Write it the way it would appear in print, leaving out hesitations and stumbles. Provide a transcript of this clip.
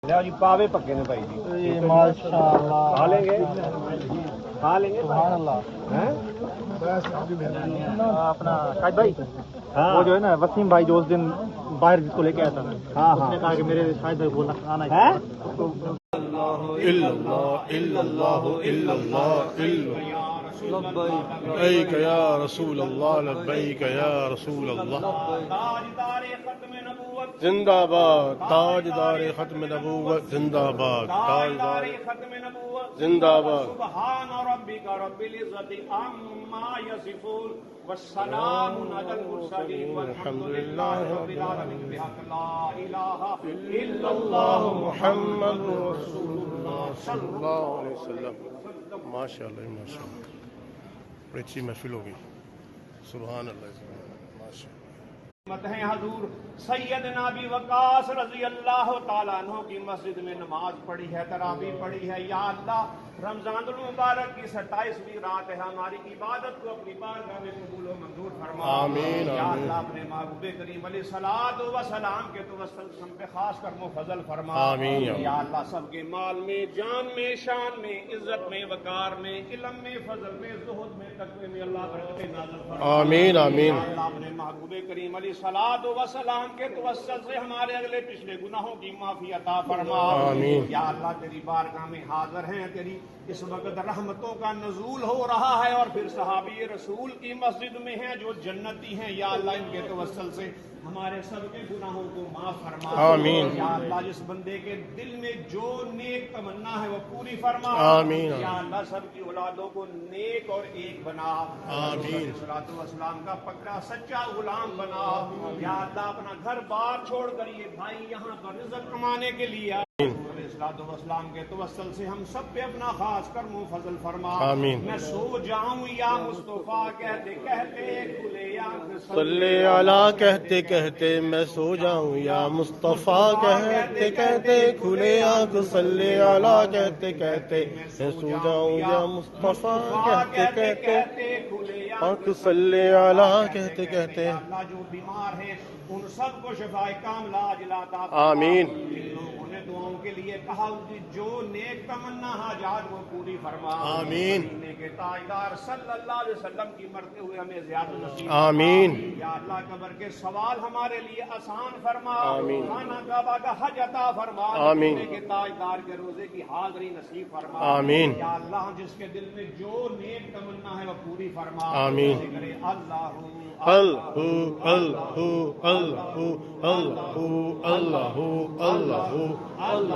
لو جی پاوے پکے نے بھائی جی ماشاءاللہ کھا لیں گے سبحان اللہ اپنا شاہد بھائی وہ جو ہے نا وسیم بھائی جو اس دن باہر جس کو لے کے آیا تھا اس نے کہا کہ میرے شاہد بھائی بولنا آنا ہے لبیک یا رسول اللہ لبیک یا رسول اللہ زندہ باد تاجدار ختم نبوت زندہ باد تاجدار ختم نبوت زندہ باد سبحان ربک رب العزت عما یصفون والسلام علی المرسلین والحمد للہ رب العالمین بحق لا الہ الا اللہ محمد رسول اللہ صلی اللہ علیہ وسلم ماشاء اللہ ماشاء اللہ بڑی اچھی محفل ہوگی سبحان اللہ ماشاء اللہ ہیں حضور سیدنا ابی وقاص رضی اللہ تعالیٰ عنہ کی مسجد میں نماز پڑھی ہے تراویح پڑھی ہے یا اللہ رمضان المبارک کی 27ویں رات ہے ہماری عبادت کو اپنی بارگاہ میں قبول و منظور فرما آمین یا اللہ اپنے محبوب کریم علیہ الصلوۃ والسلام کے توسل ہم پہ خاص کرم و فضل فرما آمین یا اللہ سب کے مال میں جان میں شان میں عزت میں وقار میں علم میں فضل میں زہد میں تقوی میں اللہ برکت نازل فرما آمین آمین یا اللہ اپنے محبوب کریم علیہ الصلوۃ والسلام کے توسل سے ہمارے اگلے پچھلے گناہوں کی معافی عطا فرما آمین یا اللہ تیری بارگاہ میں حاضر ہیں تیری اس وقت رحمتوں کا نزول ہو رہا ہے اور پھر صحابی رسول کی مسجد میں ہیں جو جنتی ہیں یا اللہ ان کے توسل سے ہمارے سب کے گناہوں کو معاف فرما آمین یا اللہ جس بندے کے دل میں جو نیک تمنا ہے وہ پوری فرما آمین یا اللہ سب کی اولادوں کو نیک اور ایک بنا آمین صلاۃ والسلام کا پکا سچا غلام بنا یا اللہ اپنا گھر بار چھوڑ کر یہ بھائی یہاں پر رزق کمانے کے لیے صلاۃ والسلام کے توسل سے ہم سب پہ اپنا خاص کرم و فضل فرما آمین میں سو جاؤں یا مصطفیٰ کہتے کہتے کھلے آنکھ صلی علی کہتے کہتے میں سو جاؤں یا مصطفیٰ کہتے کہتے کھلے آنکھ صلی علی کہتے کہتے میں سو جاؤں یا مصطفیٰ کہتے کہتے آنکھ صلی علی کہتے کہتے اللہ جو بیمار ہیں ان سب کو شفاء کاملہ عاجلہ عطا فرما آمین لوگوں نے دعاؤں کے لیے کہا جو نیک تمنا حاجات وہ پوری فرما آمین مدینے کے تاجدار صلی اللہ علیہ وسلم کی مرتے ہوئے ہمیں زیادہ نصیب آمین یا اللہ قبر کے سوال ہمارے لیے آسان فرما آمین خانہ کعبہ کا حج عطا فرما آمین مدینے کے تاجدار کے روزے کی حاضری نصیب فرما آمین یا اللہ جس کے دل میں جو نیک تمنا ہے وہ پوری فرما آمین اللہ اللہ اللہ اللہ اللہ اللہ اللہ اللہ